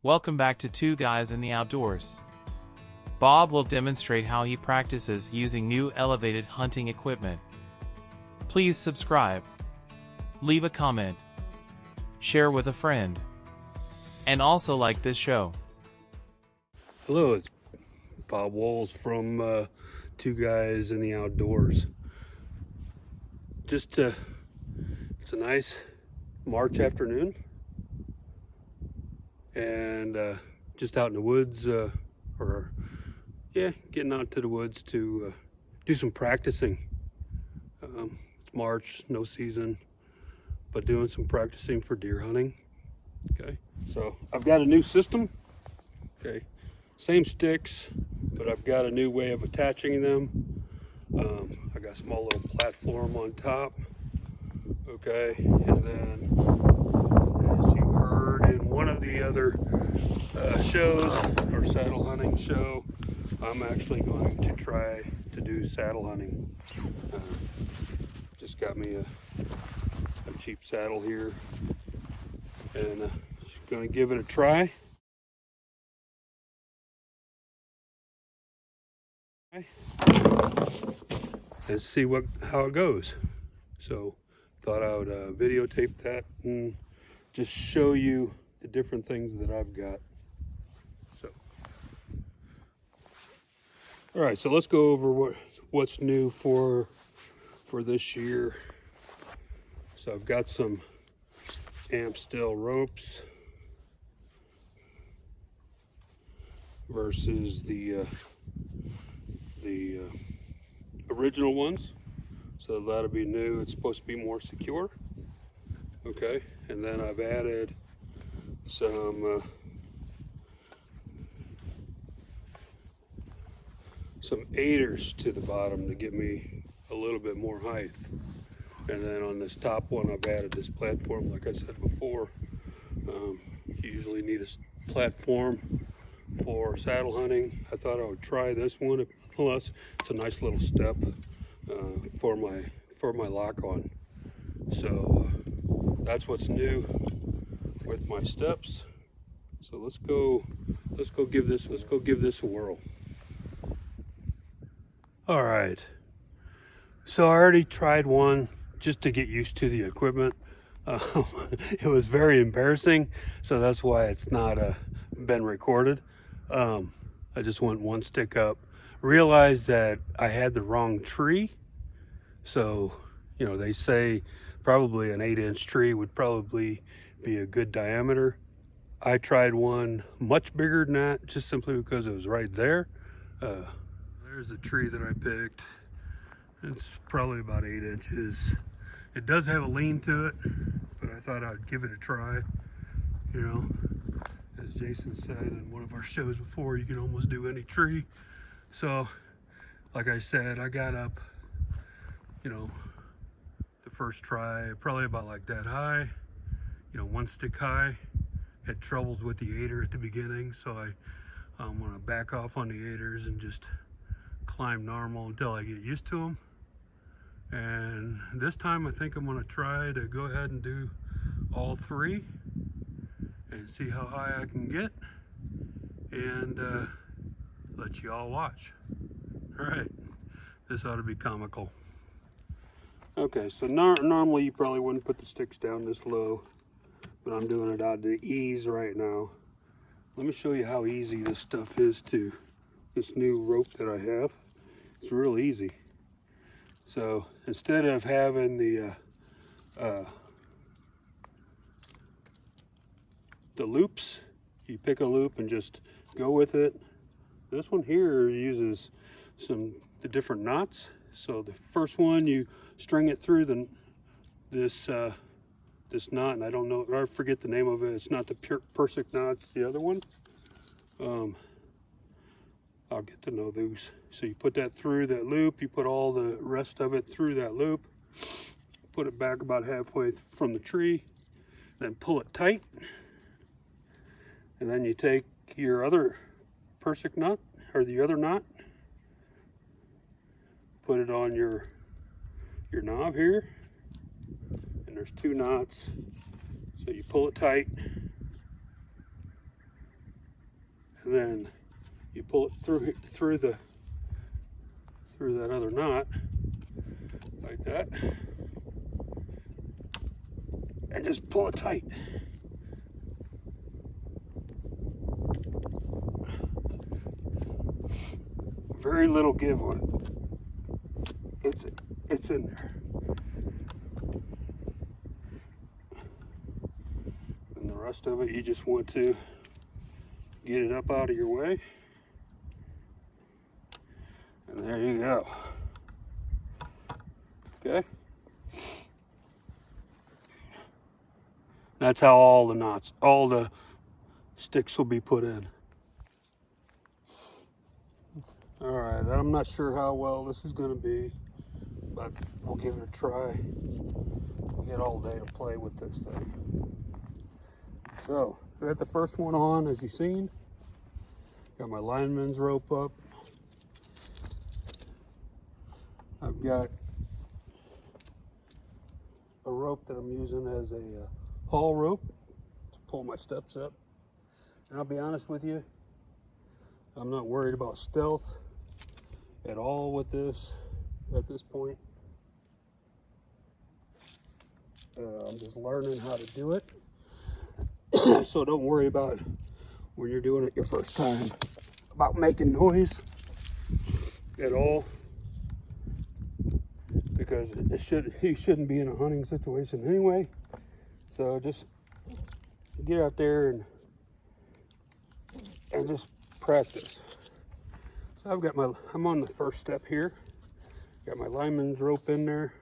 Welcome back to Two Guys in the Outdoors. Bob will demonstrate how he practices using new elevated hunting equipment. Please subscribe, leave a comment, share with a friend, and also like this show. Hello, it's Bob Walls from Two Guys in the Outdoors. It's a nice March afternoon, and just out in the woods, getting out to the woods to do some practicing. It's March, no season, but doing some practicing for deer hunting. Okay, so I've got a new system. Okay, same sticks, but I've got a new way of attaching them. I got a small little platform on top. Okay, and then as you heard in one of the other shows, or saddle hunting show, I'm actually going to try to do saddle hunting. Just got me a cheap saddle here, and just going to give it a try. And see how it goes. So thought I would videotape that and just show you the different things that I've got. So, all right, so let's go over what's new for this year. So I've got some Amstel ropes versus the original ones. So that'll be new. It's supposed to be more secure. Okay, and then I've added some aiders to the bottom to get me a little bit more height. And then on this top one, I've added this platform. Like I said before, you usually need a platform for saddle hunting. I thought I would try this one. Plus, it's a nice little step for my lock on. So that's what's new with my steps. So let's go give this a whirl. All right. So I already tried one just to get used to the equipment. It was very embarrassing, so that's why it's not been recorded. I just went one stick up, realized that I had the wrong tree. So, they say probably an 8-inch tree would probably be a good diameter. I tried one much bigger than that, just simply because it was right there. There's a tree that I picked. It's probably about 8 inches. It does have a lean to it, but I thought I'd give it a try. As Jason said in one of our shows before, you can almost do any tree. So, like I said, I got up, the first try, probably about like that high, one stick high. Had troubles with the aider at the beginning, so I'm gonna back off on the aiders and just climb normal until I get used to them. And this time I think I'm gonna try to go ahead and do all three and see how high I can get, and let you all watch. All right, this ought to be comical. Okay, so normally you probably wouldn't put the sticks down this low, but I'm doing it out of the ease right now. Let me show you how easy this stuff is too. This new rope that I have, it's real easy. So instead of having the loops, you pick a loop and just go with it. This one here uses the different knots. So the first one, you string it through this knot, and I forget the name of it. It's not the Persic knot, it's the other one. I'll get to know those. So you put that through that loop, you put all the rest of it through that loop, put it back about halfway from the tree, then pull it tight, and then you take your other Persic knot, or the other knot, put it on your knob here, and there's two knots. So you pull it tight, and then you pull it through that other knot like that, and just pull it tight. Very little give on it. It's in there. And the rest of it, you just want to get it up out of your way. And there you go. Okay. That's how all the sticks will be put in. All right, I'm not sure how well this is going to be, but we'll give it a try. We'll get all day to play with this thing. So, I got the first one on, as you've seen. Got my lineman's rope up. I've got a rope that I'm using as a haul rope to pull my steps up. And I'll be honest with you, I'm not worried about stealth at all with this at this point. I'm just learning how to do it. So don't worry about when you're doing it your first time about making noise at all, because you shouldn't be in a hunting situation anyway. So just get out there and just practice. So I'm on the first step here. Got my lineman's rope in there.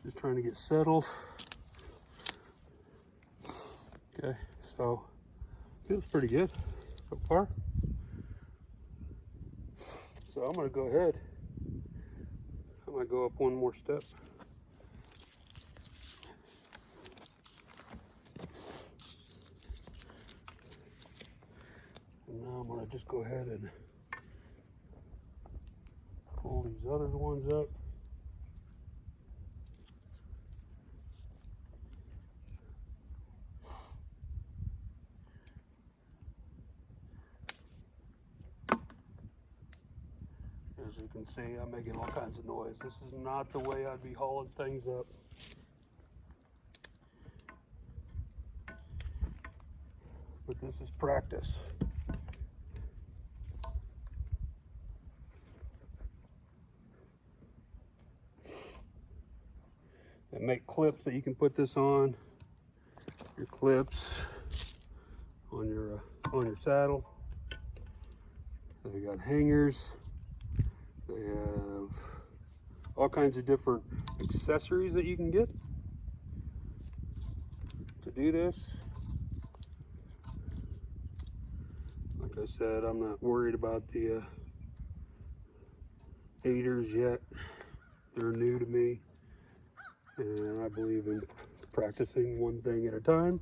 Just trying to get settled. Okay, so feels pretty good so far. So I'm gonna go ahead. I'm gonna go up one more step. And now I'm gonna just go ahead and pull these other ones up. As you can see, I'm making all kinds of noise. This is not the way I'd be hauling things up. But this is practice. They make clips that you can put this on. Your clips on your saddle. They got hangers. They have all kinds of different accessories that you can get to do this. Like I said, I'm not worried about the aiders yet. They're new to me, and I believe in practicing one thing at a time.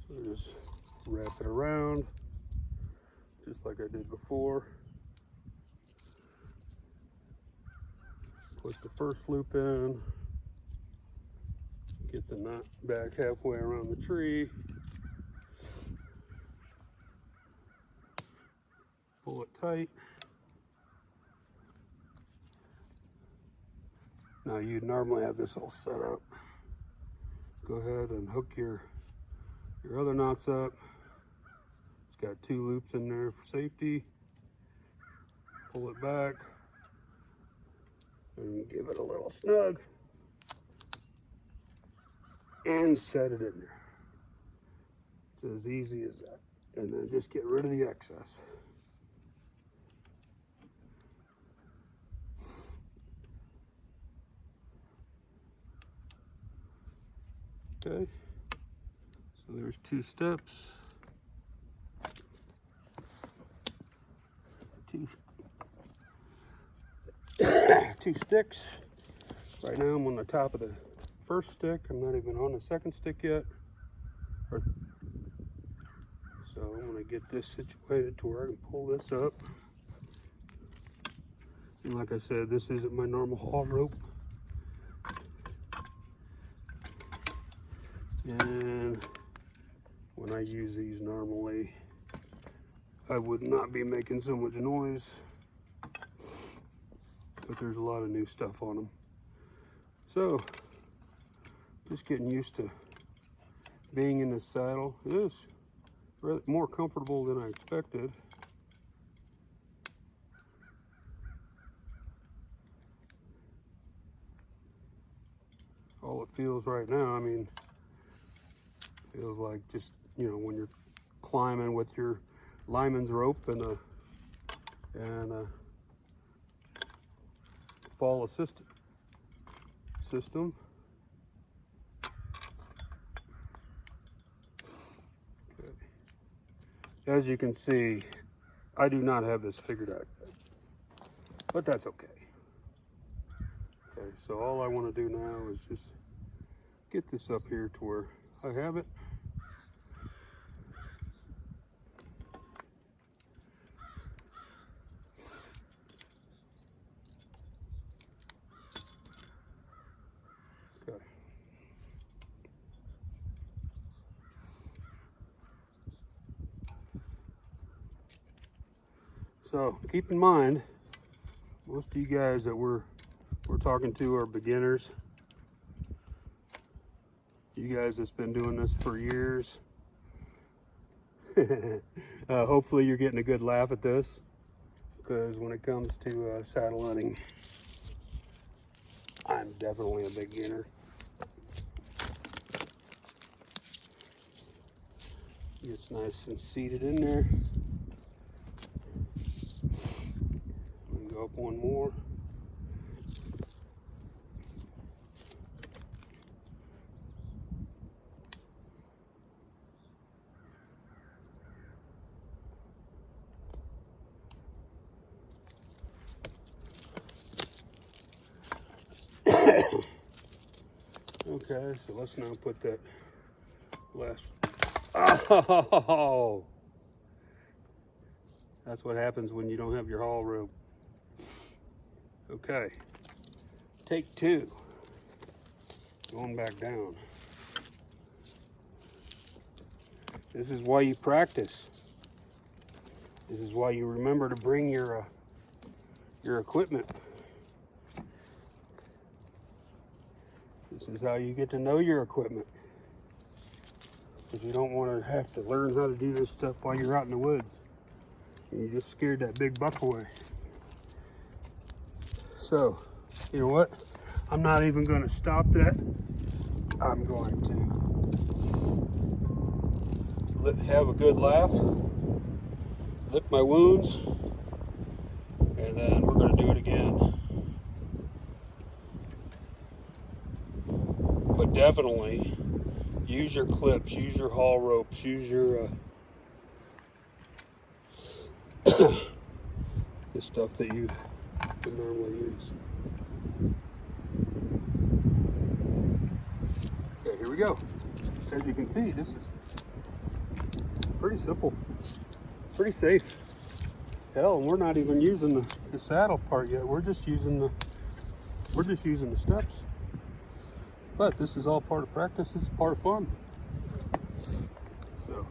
So just wrap it around, just like I did before. Put the first loop in, get the knot back halfway around the tree, pull it tight. Now you'd normally have this all set up. Go ahead and hook your other knots up. It's got 2 loops in there for safety. Pull it back and give it a little snug and set it in there. It's as easy as that. And then just get rid of the excess. Okay, so there's 2 steps. Two sticks. Right now I'm on the top of the first stick. I'm not even on the second stick yet. So I'm gonna get this situated to where I can pull this up And like I said, this isn't my normal haul rope. And when I use these normally, I would not be making so much noise. But there's a lot of new stuff on them. So, just getting used to being in the saddle. It is rather more comfortable than I expected. All it feels right now, I mean, feels like just, you know, when you're climbing with your lineman's rope and a fall assist system. Okay. As you can see, I do not have this figured out yet, but that's okay. Okay, so all I want to do now is just get this up here to where I have it. Okay. So keep in mind, most of you guys that we're talking to are beginners. You guys that's been doing this for years. Hopefully you're getting a good laugh at this, because when it comes to saddle hunting, I'm definitely a beginner. Gets nice and seated in there. We can go up one more. Okay, so let's now put that last. Oh! That's what happens when you don't have your haul rope. Okay, take two. Going back down. This is why you practice. This is why you remember to bring your equipment. This is how you get to know your equipment. Because you don't want to have to learn how to do this stuff while you're out in the woods. And you just scared that big buck away. So, you know what? I'm not even going to stop that. I'm going to have a good laugh, lick my wounds, and then we're going to do it again. But definitely use your clips, use your haul ropes, use your the stuff that you would normally use. Okay, here we go. As you can see, this is pretty simple, pretty safe. Hell, and we're not even using the saddle part yet. We're just using the steps. But this is all part of practice. This is part of fun. So,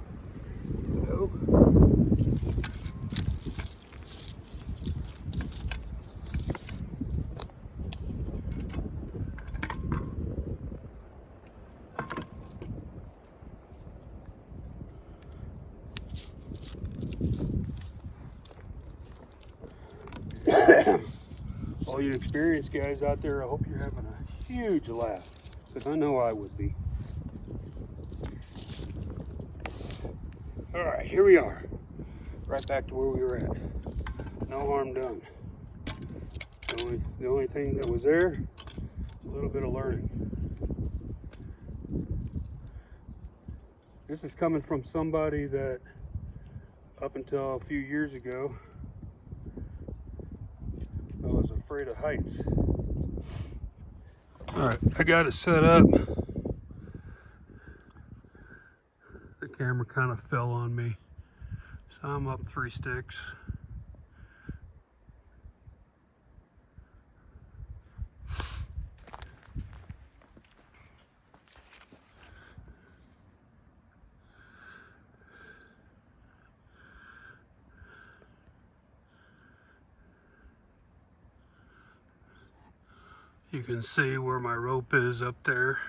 go. All you experienced guys out there, I hope you're having a huge laugh, because I know I would be. All right, here we are, right back to where we were at. No harm done. The only thing that was there, a little bit of learning. This is coming from somebody that, up until a few years ago, I was afraid of heights. All right, I got it set up. The camera kind of fell on me, so I'm up 3 sticks. You can see where my rope is up there.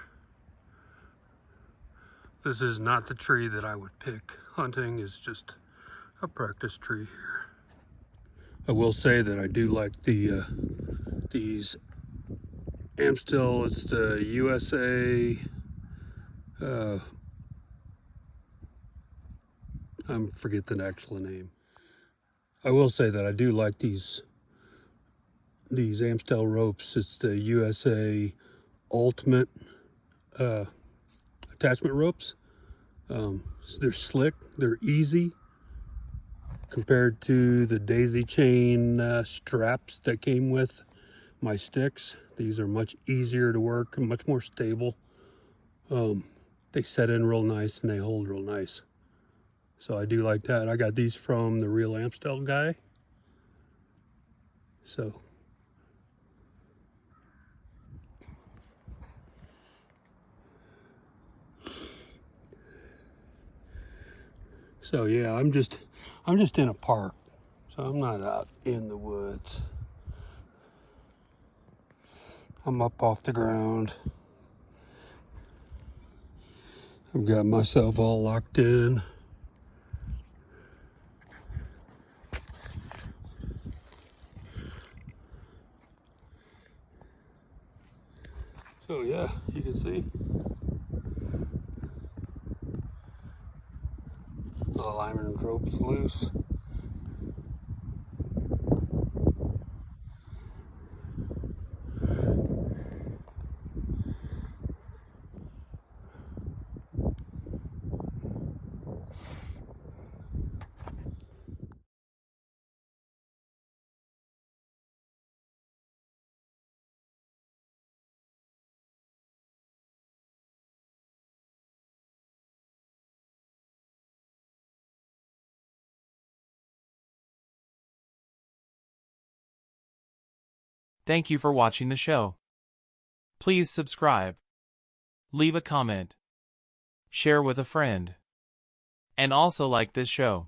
This is not the tree that I would pick hunting. It's just a practice tree here. I will say that I do like these Amstel. It's the USA. I forget the actual name. I will say that I do like these Amstel ropes. It's the USA Ultimate attachment ropes. They're slick, they're easy compared to the daisy chain straps that came with my sticks. These are much easier to work and much more stable. They set in real nice and they hold real nice. So I do like that. I got these from the Real Amstel guy. So yeah, I'm just in a park. So I'm not out in the woods. I'm up off the ground. I've got myself all locked in. So yeah, you can see the alignment rope's loose. Thank you for watching the show. Please subscribe, leave a comment, share with a friend, and also like this show.